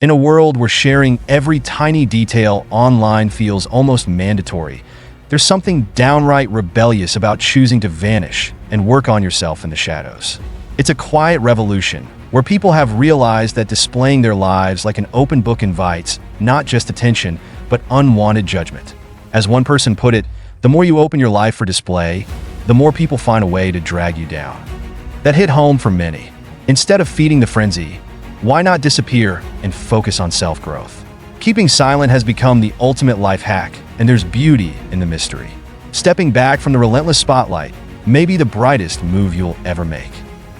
In a world where sharing every tiny detail online feels almost mandatory, there's something downright rebellious about choosing to vanish and work on yourself in the shadows. It's a quiet revolution where people have realized that displaying their lives like an open book invites not just attention, but unwanted judgment. As one person put it, the more you open your life for display, the more people find a way to drag you down. That hit home for many. Instead of feeding the frenzy, why not disappear and focus on self-growth? Keeping silent has become the ultimate life hack, and there's beauty in the mystery. Stepping back from the relentless spotlight may be the brightest move you'll ever make.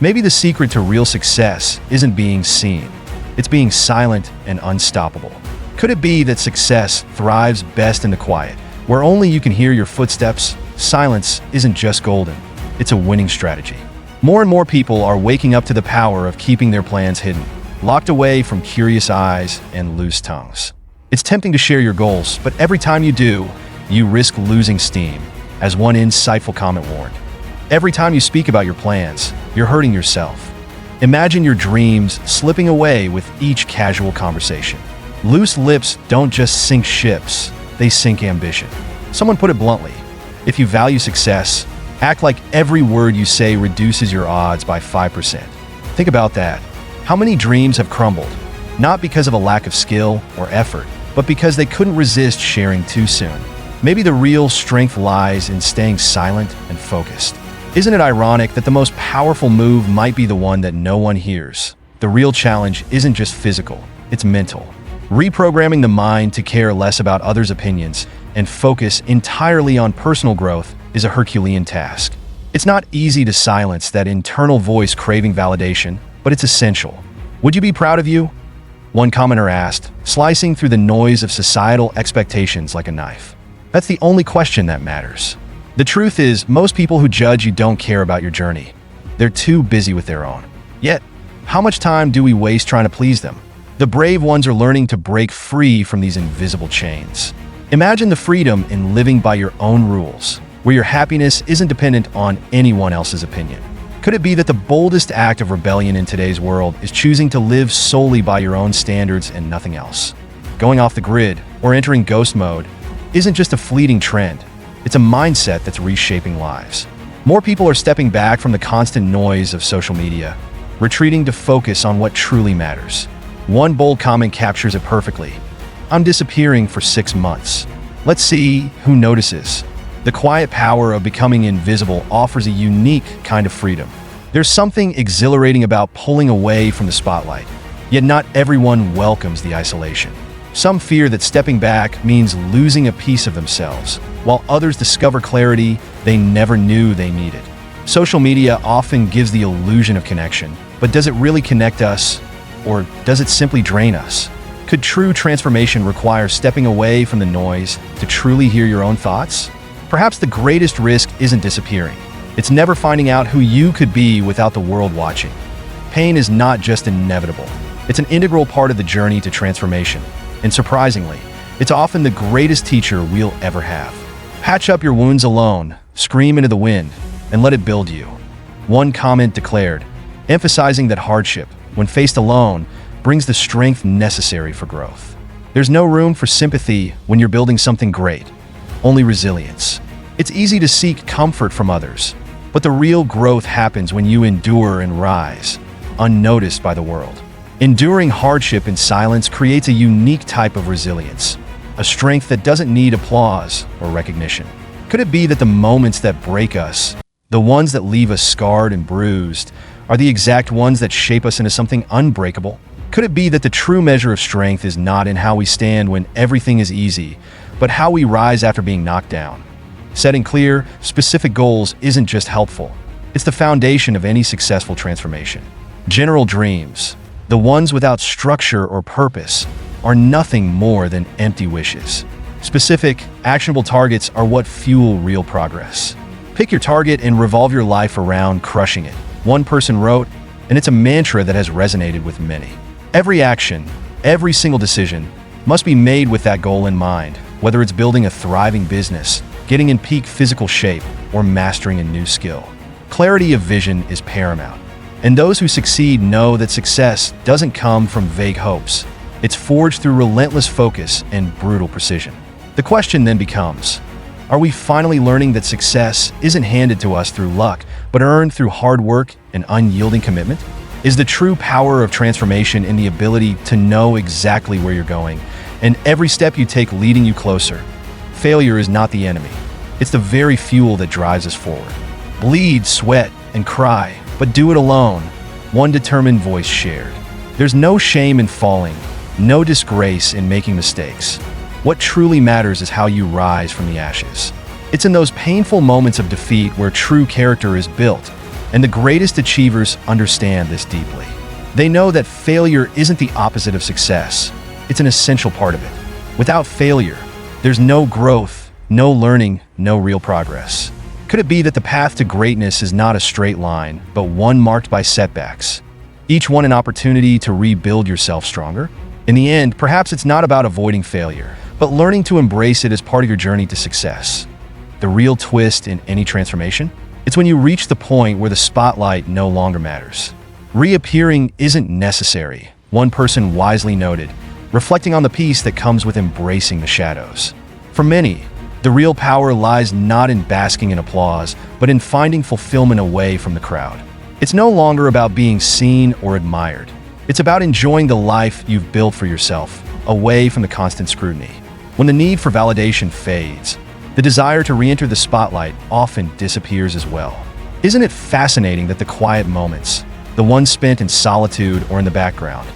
Maybe the secret to real success isn't being seen, it's being silent and unstoppable. Could it be that success thrives best in the quiet, where only you can hear your footsteps? Silence isn't just golden, it's a winning strategy. More and more people are waking up to the power of keeping their plans hidden, locked away from curious eyes and loose tongues. It's tempting to share your goals, but every time you do, you risk losing steam, as one insightful comment warned. Every time you speak about your plans, you're hurting yourself. Imagine your dreams slipping away with each casual conversation. Loose lips don't just sink ships, they sink ambition. Someone put it bluntly, if you value success, act like every word you say reduces your odds by 5%. Think about that. How many dreams have crumbled, not because of a lack of skill or effort, but because they couldn't resist sharing too soon? Maybe the real strength lies in staying silent and focused. Isn't it ironic that the most powerful move might be the one that no one hears? The real challenge isn't just physical, it's mental. Reprogramming the mind to care less about others' opinions and focus entirely on personal growth is a Herculean task. It's not easy to silence that internal voice craving validation, but it's essential. Would you be proud of you? One commenter asked, slicing through the noise of societal expectations like a knife. That's the only question that matters. The truth is, most people who judge you don't care about your journey. They're too busy with their own. Yet, how much time do we waste trying to please them? The brave ones are learning to break free from these invisible chains. Imagine the freedom in living by your own rules, where your happiness isn't dependent on anyone else's opinion. Could it be that the boldest act of rebellion in today's world is choosing to live solely by your own standards and nothing else? Going off the grid or entering ghost mode isn't just a fleeting trend, it's a mindset that's reshaping lives. More people are stepping back from the constant noise of social media, retreating to focus on what truly matters. One bold comment captures it perfectly. I'm disappearing for 6 months. Let's see who notices. The quiet power of becoming invisible offers a unique kind of freedom. There's something exhilarating about pulling away from the spotlight, yet not everyone welcomes the isolation. Some fear that stepping back means losing a piece of themselves, while others discover clarity they never knew they needed. Social media often gives the illusion of connection, but does it really connect us, or does it simply drain us? Could true transformation require stepping away from the noise to truly hear your own thoughts? Perhaps the greatest risk isn't disappearing. It's never finding out who you could be without the world watching. Pain is not just inevitable. It's an integral part of the journey to transformation. And surprisingly, it's often the greatest teacher we'll ever have. Patch up your wounds alone, scream into the wind, and let it build you. One comment declared, emphasizing that hardship, when faced alone, brings the strength necessary for growth. There's no room for sympathy when you're building something great. Only resilience. It's easy to seek comfort from others, but the real growth happens when you endure and rise, unnoticed by the world. Enduring hardship in silence creates a unique type of resilience, a strength that doesn't need applause or recognition. Could it be that the moments that break us, the ones that leave us scarred and bruised, are the exact ones that shape us into something unbreakable? Could it be that the true measure of strength is not in how we stand when everything is easy, but how we rise after being knocked down? Setting clear, specific goals isn't just helpful. It's the foundation of any successful transformation. General dreams, the ones without structure or purpose, are nothing more than empty wishes. Specific, actionable targets are what fuel real progress. Pick your target and revolve your life around crushing it. One person wrote, and it's a mantra that has resonated with many. Every action, every single decision, must be made with that goal in mind, whether it's building a thriving business, getting in peak physical shape, or mastering a new skill. Clarity of vision is paramount, and those who succeed know that success doesn't come from vague hopes. It's forged through relentless focus and brutal precision. The question then becomes, are we finally learning that success isn't handed to us through luck, but earned through hard work and unyielding commitment? Is the true power of transformation in the ability to know exactly where you're going, and every step you take leading you closer? Failure is not the enemy. It's the very fuel that drives us forward. Bleed, sweat, and cry, but do it alone. One determined voice shared. There's no shame in falling, no disgrace in making mistakes. What truly matters is how you rise from the ashes. It's in those painful moments of defeat where true character is built, and the greatest achievers understand this deeply. They know that failure isn't the opposite of success. It's an essential part of it. Without failure, there's no growth, no learning, no real progress. Could it be that the path to greatness is not a straight line, but one marked by setbacks? Each one an opportunity to rebuild yourself stronger? In the end, perhaps it's not about avoiding failure, but learning to embrace it as part of your journey to success. The real twist in any transformation? It's when you reach the point where the spotlight no longer matters. Reappearing isn't necessary, one person wisely noted, reflecting on the peace that comes with embracing the shadows. For many, the real power lies not in basking in applause, but in finding fulfillment away from the crowd. It's no longer about being seen or admired. It's about enjoying the life you've built for yourself, away from the constant scrutiny. When the need for validation fades, the desire to re-enter the spotlight often disappears as well. Isn't it fascinating that the quiet moments, the ones spent in solitude or in the background,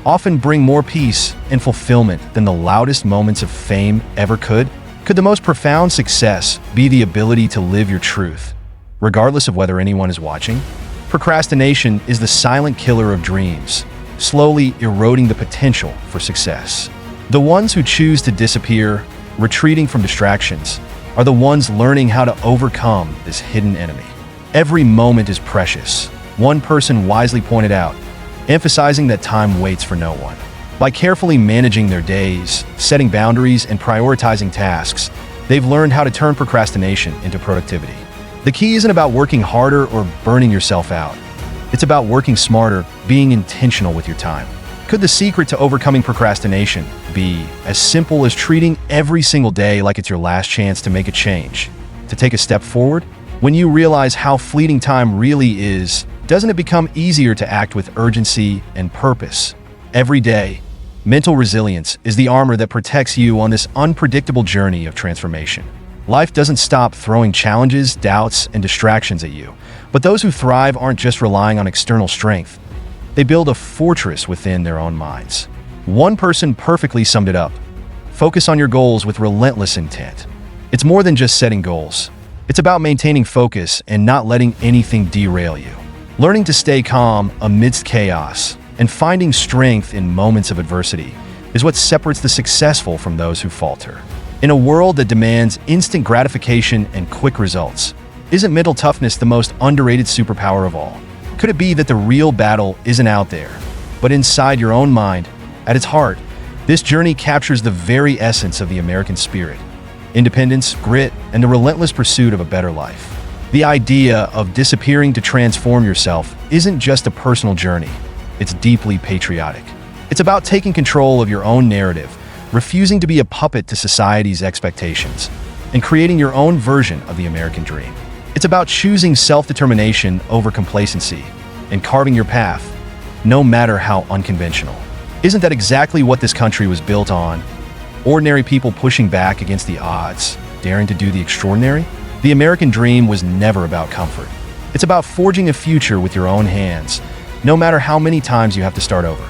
often bring more peace and fulfillment than the loudest moments of fame ever could? Could the most profound success be the ability to live your truth, regardless of whether anyone is watching? Procrastination is the silent killer of dreams, slowly eroding the potential for success. The ones who choose to disappear, retreating from distractions, are the ones learning how to overcome this hidden enemy. Every moment is precious, one person wisely pointed out, emphasizing that time waits for no one. By carefully managing their days, setting boundaries, and prioritizing tasks, they've learned how to turn procrastination into productivity. The key isn't about working harder or burning yourself out. It's about working smarter, being intentional with your time. Could the secret to overcoming procrastination be as simple as treating every single day like it's your last chance to make a change, to take a step forward? When you realize how fleeting time really is, doesn't it become easier to act with urgency and purpose? Every day, mental resilience is the armor that protects you on this unpredictable journey of transformation. Life doesn't stop throwing challenges, doubts, and distractions at you. But those who thrive aren't just relying on external strength. They build a fortress within their own minds. One person perfectly summed it up. Focus on your goals with relentless intent. It's more than just setting goals. It's about maintaining focus and not letting anything derail you. Learning to stay calm amidst chaos and finding strength in moments of adversity is what separates the successful from those who falter. In a world that demands instant gratification and quick results, isn't mental toughness the most underrated superpower of all? Could it be that the real battle isn't out there, but inside your own mind? At its heart, this journey captures the very essence of the American spirit: independence, grit, and the relentless pursuit of a better life. The idea of disappearing to transform yourself isn't just a personal journey, it's deeply patriotic. It's about taking control of your own narrative, refusing to be a puppet to society's expectations, and creating your own version of the American dream. It's about choosing self-determination over complacency and carving your path, no matter how unconventional. Isn't that exactly what this country was built on? Ordinary people pushing back against the odds, daring to do the extraordinary? The American dream was never about comfort. It's about forging a future with your own hands, no matter how many times you have to start over.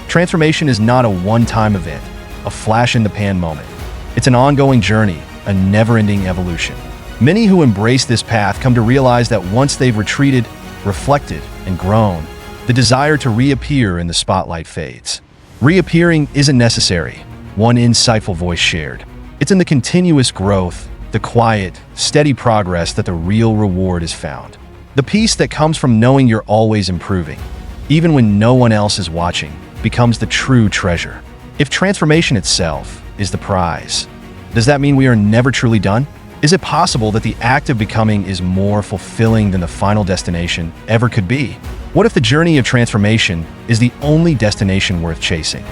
Transformation is not a one-time event, a flash-in-the-pan moment. It's an ongoing journey, a never-ending evolution. Many who embrace this path come to realize that once they've retreated, reflected, and grown, the desire to reappear in the spotlight fades. Reappearing isn't necessary, one insightful voice shared. It's in the continuous growth, the quiet, steady progress that the real reward is found. The peace that comes from knowing you're always improving, even when no one else is watching, becomes the true treasure. If transformation itself is the prize, does that mean we are never truly done? Is it possible that the act of becoming is more fulfilling than the final destination ever could be? What if the journey of transformation is the only destination worth chasing?